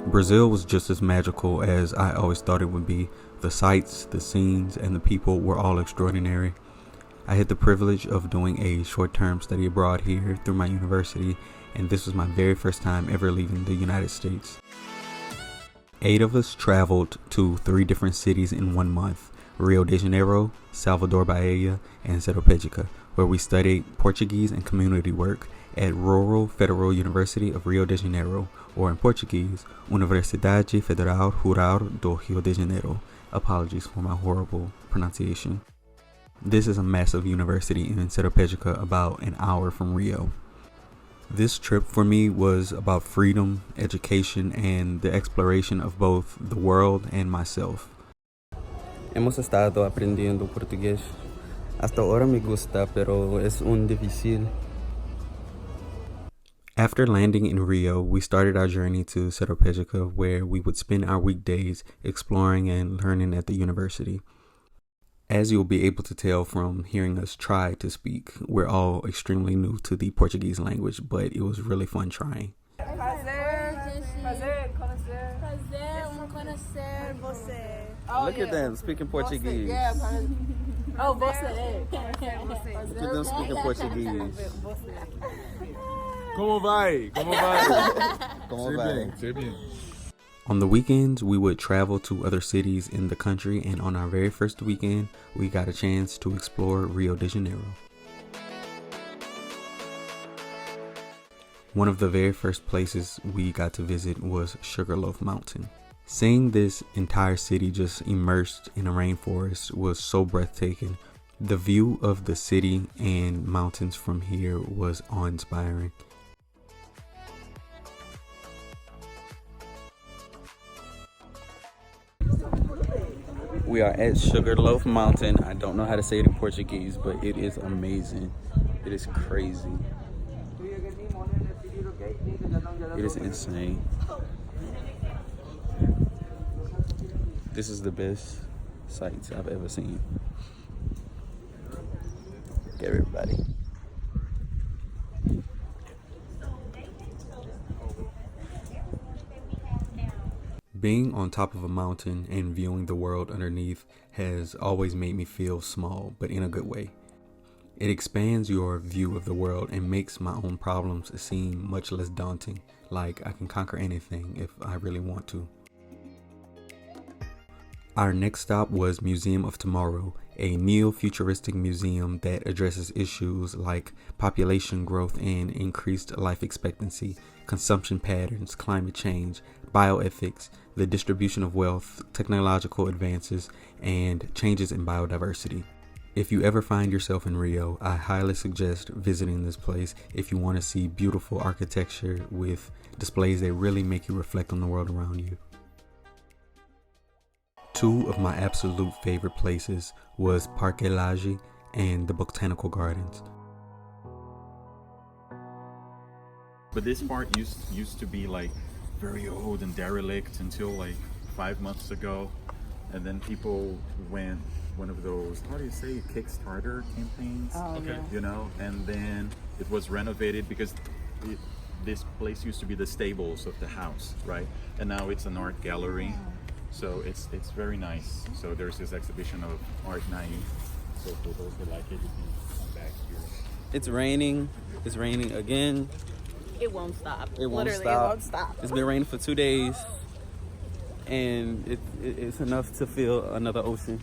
Brazil was just as magical as I always thought it would be. The sights, the scenes, and the people were all extraordinary. I had the privilege of doing a short-term study abroad here through my university, and this was my very first time ever leaving the United States. 8 of us traveled to 3 different cities in 1 month: Rio de Janeiro, Salvador, Bahia, and Seropedica, where we studied Portuguese and community work at Rural Federal University of Rio de Janeiro, or in Portuguese, Universidade Federal Rural do Rio de Janeiro. Apologies for my horrible pronunciation. This is a massive university in Seropedica, about an hour from Rio. This trip for me was about freedom, education, and the exploration of both the world and myself. Hemos estado aprendiendo portugués. Hasta ahora me gusta, pero es un difícil. After landing in Rio, we started our journey to Seropedica, where we would spend our weekdays exploring and learning at the university. As you'll be able to tell from hearing us try to speak, we're all extremely new to the Portuguese language, but it was really fun trying. Look at them speaking Portuguese. Oh, você. Look at them speaking Portuguese. Como vai? Como vai? Como vai? Sei bem. On the weekends, we would travel to other cities in the country, and on our very first weekend, we got a chance to explore Rio de Janeiro. One of the very first places we got to visit was Loaf Mountain. Seeing this entire city just immersed in a rainforest was so breathtaking. The view of the city and mountains from here was awe-inspiring. We are at Loaf Mountain. I don't know how to say it in Portuguese, but it is amazing. It is crazy. It is insane. This is the best sights I've ever seen. Get everybody. Being on top of a mountain and viewing the world underneath has always made me feel small, but in a good way. It expands your view of the world and makes my own problems seem much less daunting, like I can conquer anything if I really want to. Our next stop was Museum of Tomorrow, a neo-futuristic museum that addresses issues like population growth and increased life expectancy, consumption patterns, climate change, bioethics, the distribution of wealth, technological advances, and changes in biodiversity. If you ever find yourself in Rio, I highly suggest visiting this place if you want to see beautiful architecture with displays that really make you reflect on the world around you. 2 of my absolute favorite places was Parque Lage and the Botanical Gardens. But this part used to be like very old and derelict until like 5 months ago, and then people went one of those, how do you say, Kickstarter campaigns? Okay. You know, and then it was renovated because this place used to be the stables of the house, right? And now it's an art gallery. So it's very nice. So there's this exhibition of art night. So for those who like it, you can come back here. It's raining. It's raining again. It won't stop. It won't Literally, stop. it won't stop. It's been raining for 2 days, and it's enough to feel another ocean.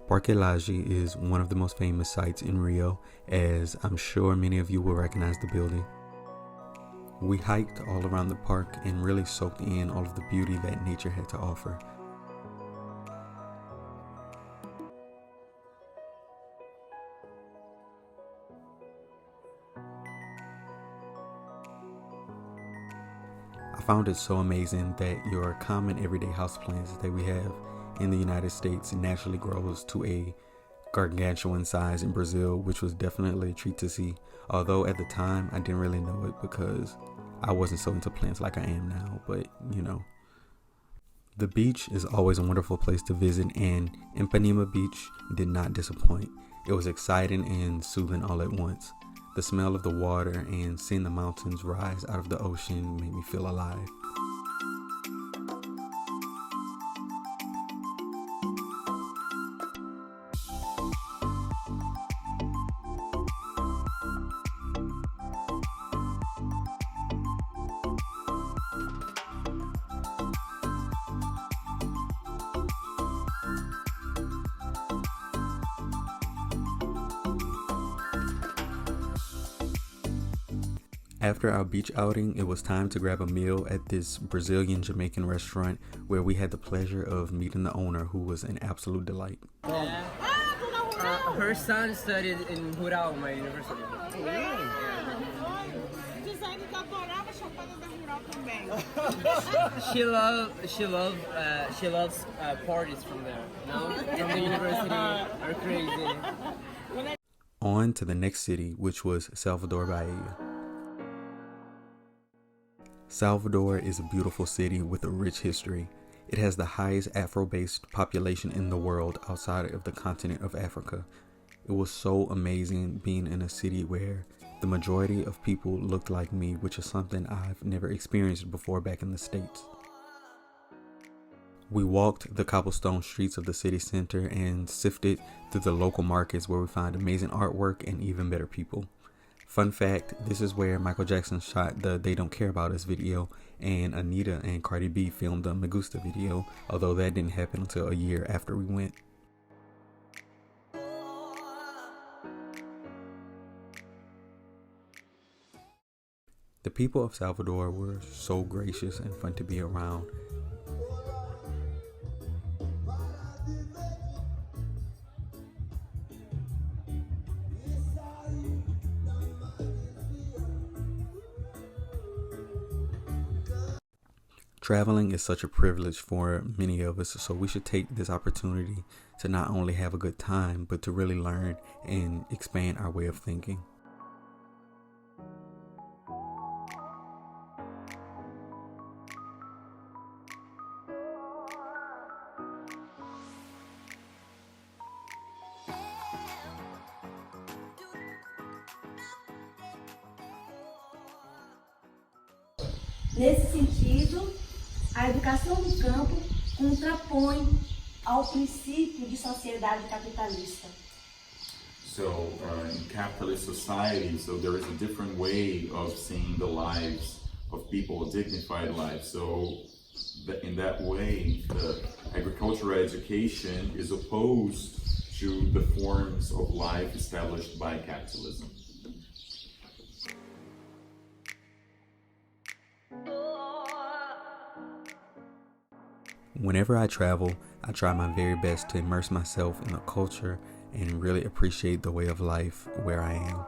Parque Lage is one of the most famous sites in Rio, as I'm sure many of you will recognize the building. We hiked all around the park and really soaked in all of the beauty that nature had to offer. I found it so amazing that your common everyday houseplants that we have in the United States naturally grows to a gargantuan size in Brazil, which was definitely a treat to see. Although at the time I didn't really know it because I wasn't so into plants like I am now, but you know. The beach is always a wonderful place to visit, and Empanema Beach did not disappoint. It was exciting and soothing all at once. The smell of the water and seeing the mountains rise out of the ocean made me feel alive. After our beach outing, it was time to grab a meal at this Brazilian Jamaican restaurant where we had the pleasure of meeting the owner, who was an absolute delight. Her son studied in Rural, my university. She loves parties from there. From the university. Are crazy. On to the next city, which was Salvador, Bahia. Salvador is a beautiful city with a rich history. It has the highest Afro-based population in the world outside of the continent of Africa. It was so amazing being in a city where the majority of people looked like me, which is something I've never experienced before back in the States. We walked the cobblestone streets of the city center and sifted through the local markets where we find amazing artwork and even better people. Fun fact, this is where Michael Jackson shot the They Don't Care About Us video, and Anita and Cardi B filmed the Me Gusta video, although that didn't happen until a year after we went. The people of Salvador were so gracious and fun to be around. Traveling is such a privilege for many of us, so we should take this opportunity to not only have a good time, but to really learn and expand our way of thinking. Nesse sentido, a educação no campo contrapõe ao princípio de sociedade capitalista. So in capitalist society, so there is a different way of seeing the lives of people, dignified lives. So in that way, the agricultural education is opposed to the forms of life established by capitalism. Whenever I travel, I try my very best to immerse myself in the culture and really appreciate the way of life where I am.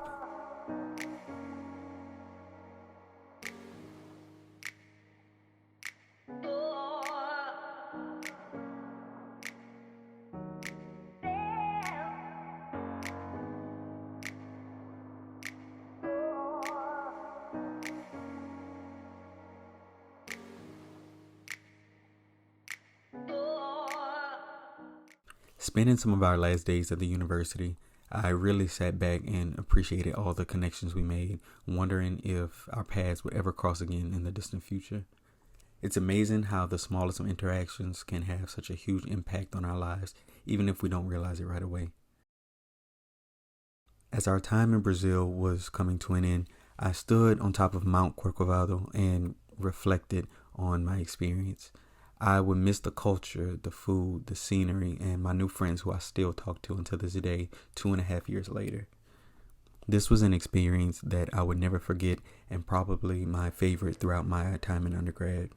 Spending some of our last days at the university, I really sat back and appreciated all the connections we made, wondering if our paths would ever cross again in the distant future. It's amazing how the smallest of interactions can have such a huge impact on our lives, even if we don't realize it right away. As our time in Brazil was coming to an end, I stood on top of Mount Corcovado and reflected on my experience. I would miss the culture, the food, the scenery, and my new friends who I still talk to until this day, 2.5 years later. This was an experience that I would never forget and probably my favorite throughout my time in undergrad.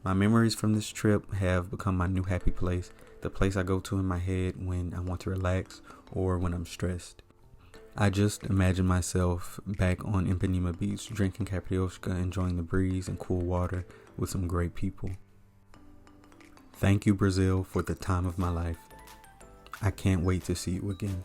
My memories from this trip have become my new happy place, the place I go to in my head when I want to relax or when I'm stressed. I just imagine myself back on Empanema Beach, drinking caprioshka, enjoying the breeze and cool water with some great people. Thank you, Brazil, for the time of my life. I can't wait to see you again.